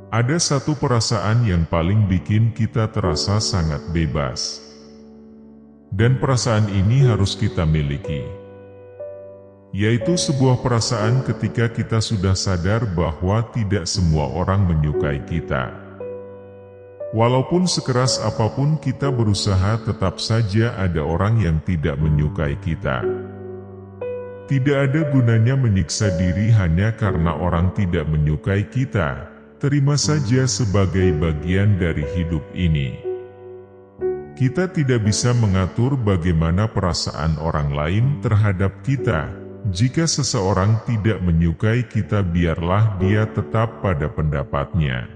Ada satu perasaan yang paling bikin kita terasa sangat bebas. Dan perasaan ini harus kita miliki. Yaitu sebuah perasaan ketika kita sudah sadar bahwa tidak semua orang menyukai kita. Walaupun sekeras apapun kita berusaha, tetap saja ada orang yang tidak menyukai kita. Tidak ada gunanya menyiksa diri hanya karena orang tidak menyukai kita. Terima saja sebagai bagian dari hidup ini. Kita tidak bisa mengatur bagaimana perasaan orang lain terhadap kita. Jika seseorang tidak menyukai kita, biarlah dia tetap pada pendapatnya.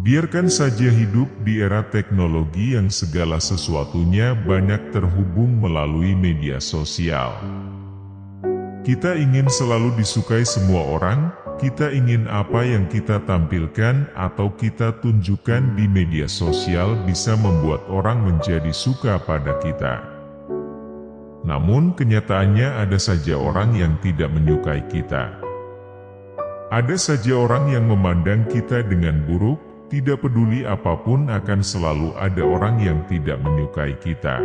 Biarkan saja hidup di era teknologi yang segala sesuatunya banyak terhubung melalui media sosial. Kita ingin selalu disukai semua orang, kita ingin apa yang kita tampilkan atau kita tunjukkan di media sosial bisa membuat orang menjadi suka pada kita. Namun kenyataannya ada saja orang yang tidak menyukai kita. Ada saja orang yang memandang kita dengan buruk. Tidak peduli apapun, akan selalu ada orang yang tidak menyukai kita.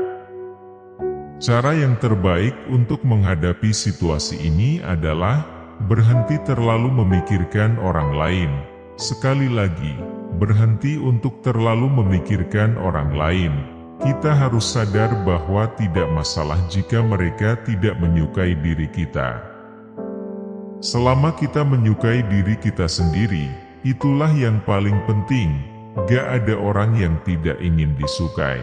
Cara yang terbaik untuk menghadapi situasi ini adalah berhenti terlalu memikirkan orang lain. Sekali lagi, berhenti untuk terlalu memikirkan orang lain. Kita harus sadar bahwa tidak masalah jika mereka tidak menyukai diri kita. Selama kita menyukai diri kita sendiri, itulah yang paling penting. Gak ada orang yang tidak ingin disukai.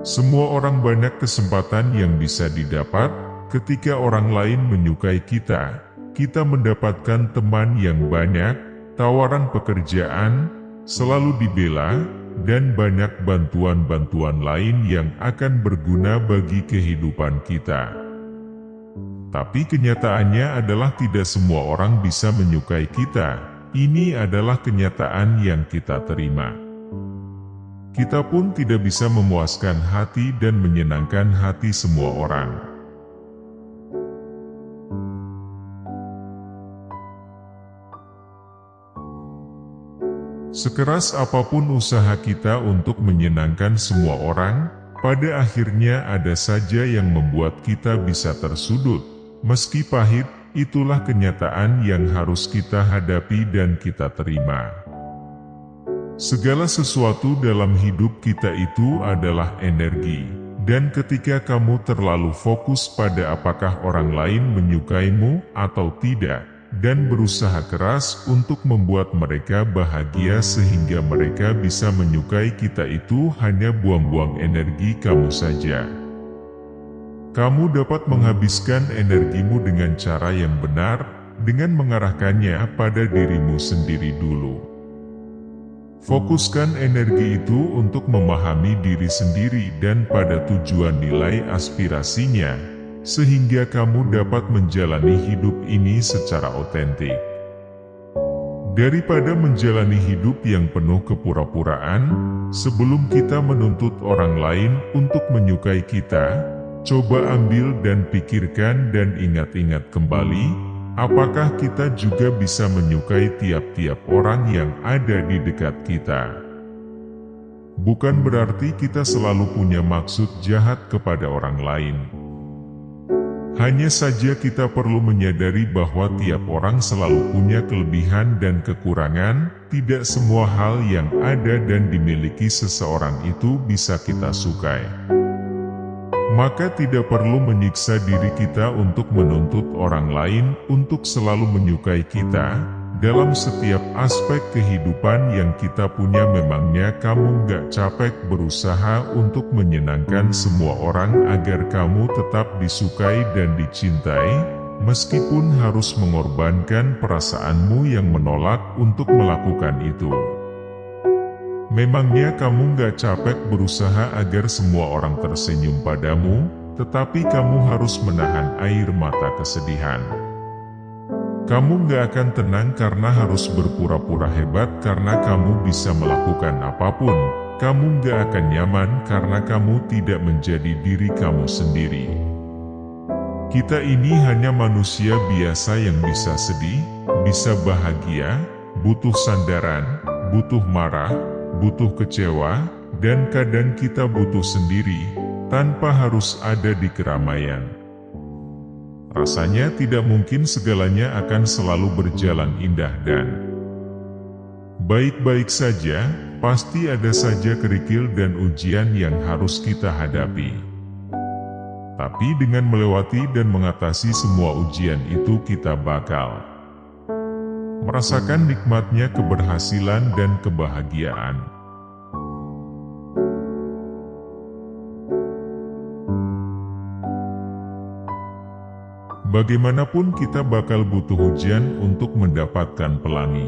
Semua orang banyak kesempatan yang bisa didapat. Ketika orang lain menyukai kita, kita mendapatkan teman yang banyak, tawaran pekerjaan, selalu dibela, dan banyak bantuan-bantuan lain yang akan berguna bagi kehidupan kita. Tapi kenyataannya adalah tidak semua orang bisa menyukai kita. Ini adalah kenyataan yang kita terima. Kita pun tidak bisa memuaskan hati dan menyenangkan hati semua orang. Sekeras apapun usaha kita untuk menyenangkan semua orang, pada akhirnya ada saja yang membuat kita bisa tersudut. Meski pahit, itulah kenyataan yang harus kita hadapi dan kita terima. Segala sesuatu dalam hidup kita itu adalah energi, dan ketika kamu terlalu fokus pada apakah orang lain menyukaimu atau tidak, dan berusaha keras untuk membuat mereka bahagia sehingga mereka bisa menyukai kita, itu hanya buang-buang energi kamu saja. Kamu dapat menghabiskan energimu dengan cara yang benar, dengan mengarahkannya pada dirimu sendiri dulu. Fokuskan energi itu untuk memahami diri sendiri dan pada tujuan nilai aspirasinya, sehingga kamu dapat menjalani hidup ini secara otentik. Daripada menjalani hidup yang penuh kepura-puraan, sebelum kita menuntut orang lain untuk menyukai kita, coba ambil dan pikirkan dan ingat-ingat kembali, apakah kita juga bisa menyukai tiap-tiap orang yang ada di dekat kita. Bukan berarti kita selalu punya maksud jahat kepada orang lain. Hanya saja kita perlu menyadari bahwa tiap orang selalu punya kelebihan dan kekurangan. Tidak semua hal yang ada dan dimiliki seseorang itu bisa kita sukai. Maka tidak perlu menyiksa diri kita untuk menuntut orang lain untuk selalu menyukai kita. Dalam setiap aspek kehidupan yang kita punya, memangnya kamu gak capek berusaha untuk menyenangkan semua orang agar kamu tetap disukai dan dicintai, meskipun harus mengorbankan perasaanmu yang menolak untuk melakukan itu? Memangnya kamu gak capek berusaha agar semua orang tersenyum padamu, tetapi kamu harus menahan air mata kesedihan? Kamu gak akan tenang karena harus berpura-pura hebat karena kamu bisa melakukan apapun. Kamu gak akan nyaman karena kamu tidak menjadi diri kamu sendiri. Kita ini hanya manusia biasa yang bisa sedih, bisa bahagia, butuh sandaran, butuh marah, butuh kecewa, dan kadang kita butuh sendiri, tanpa harus ada di keramaian. Rasanya tidak mungkin segalanya akan selalu berjalan indah dan baik-baik saja, pasti ada saja kerikil dan ujian yang harus kita hadapi. Tapi dengan melewati dan mengatasi semua ujian itu kita bakal merasakan nikmatnya keberhasilan dan kebahagiaan. Bagaimanapun kita bakal butuh hujan untuk mendapatkan pelangi.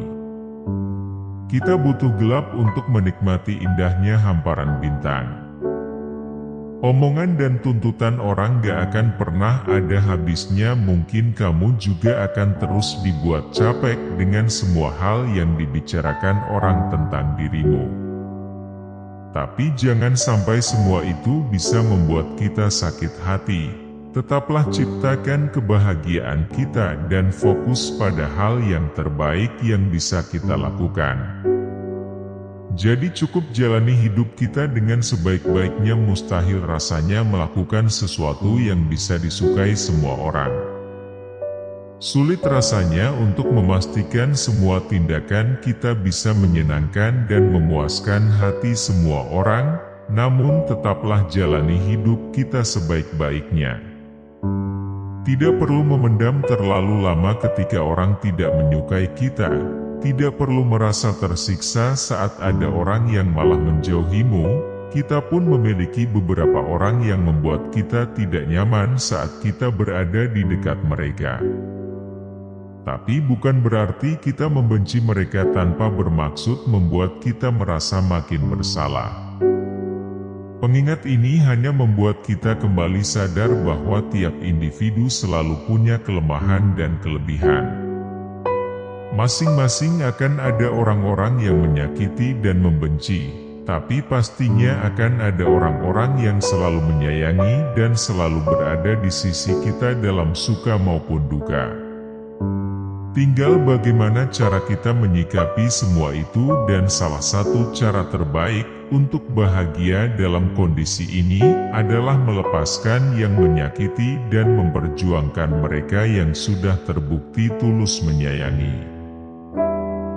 Kita butuh gelap untuk menikmati indahnya hamparan bintang. Omongan dan tuntutan orang gak akan pernah ada habisnya. Mungkin kamu juga akan terus dibuat capek dengan semua hal yang dibicarakan orang tentang dirimu. Tapi jangan sampai semua itu bisa membuat kita sakit hati. Tetaplah ciptakan kebahagiaan kita dan fokus pada hal yang terbaik yang bisa kita lakukan. Jadi cukup jalani hidup kita dengan sebaik-baiknya. Mustahil rasanya melakukan sesuatu yang bisa disukai semua orang. Sulit rasanya untuk memastikan semua tindakan kita bisa menyenangkan dan memuaskan hati semua orang, namun tetaplah jalani hidup kita sebaik-baiknya. Tidak perlu memendam terlalu lama ketika orang tidak menyukai kita. Tidak perlu merasa tersiksa saat ada orang yang malah menjauhimu. Kita pun memiliki beberapa orang yang membuat kita tidak nyaman saat kita berada di dekat mereka. Tapi bukan berarti kita membenci mereka tanpa bermaksud membuat kita merasa makin bersalah. Pengingat ini hanya membuat kita kembali sadar bahwa tiap individu selalu punya kelemahan dan kelebihan. Masing-masing akan ada orang-orang yang menyakiti dan membenci, tapi pastinya akan ada orang-orang yang selalu menyayangi dan selalu berada di sisi kita dalam suka maupun duka. Tinggal bagaimana cara kita menyikapi semua itu, dan salah satu cara terbaik untuk bahagia dalam kondisi ini adalah melepaskan yang menyakiti dan memperjuangkan mereka yang sudah terbukti tulus menyayangi.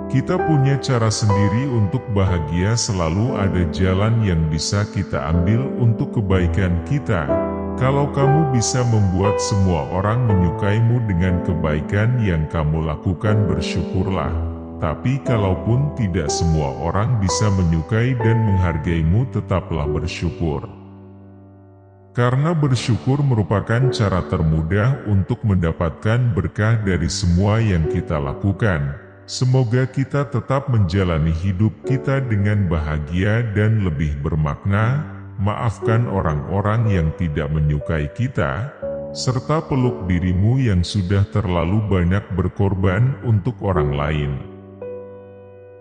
Kita punya cara sendiri untuk bahagia. Selalu ada jalan yang bisa kita ambil untuk kebaikan kita. Kalau kamu bisa membuat semua orang menyukaimu dengan kebaikan yang kamu lakukan, bersyukurlah. Tapi kalaupun tidak semua orang bisa menyukai dan menghargaimu, tetaplah bersyukur. Karena bersyukur merupakan cara termudah untuk mendapatkan berkah dari semua yang kita lakukan. Semoga kita tetap menjalani hidup kita dengan bahagia dan lebih bermakna. Maafkan orang-orang yang tidak menyukai kita, serta peluk dirimu yang sudah terlalu banyak berkorban untuk orang lain.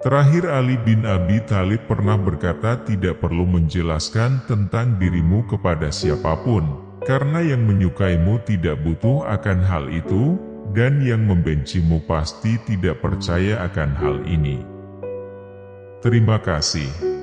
Terakhir, Ali bin Abi Thalib pernah berkata, tidak perlu menjelaskan tentang dirimu kepada siapapun, karena yang menyukaimu tidak butuh akan hal itu, dan yang membencimu pasti tidak percaya akan hal ini. Terima kasih.